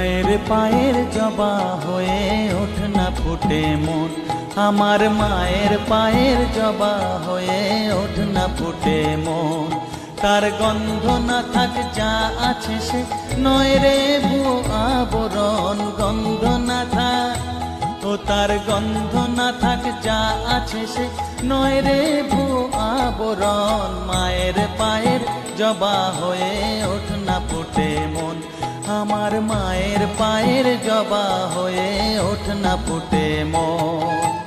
মায়ের পায়ের জবা হয়ে ওঠ না ফুটে মন, আমার মায়ের পায়ের জবা হয়ে ওঠ না ফুটে মন। তার গন্ধ না থাক যা আছে সে নয় রে ভুয়ো আবরণ, গন্ধ না থাক ও তার গন্ধ না থাক যা আছে সে নয় রে ভুয়ো আবরণ। মায়ের পায়ের জবা হয়ে ওঠ না ফুটে মন, আমার মায়ের পায়ের জবা হয়ে ওঠ না ফুটে মন।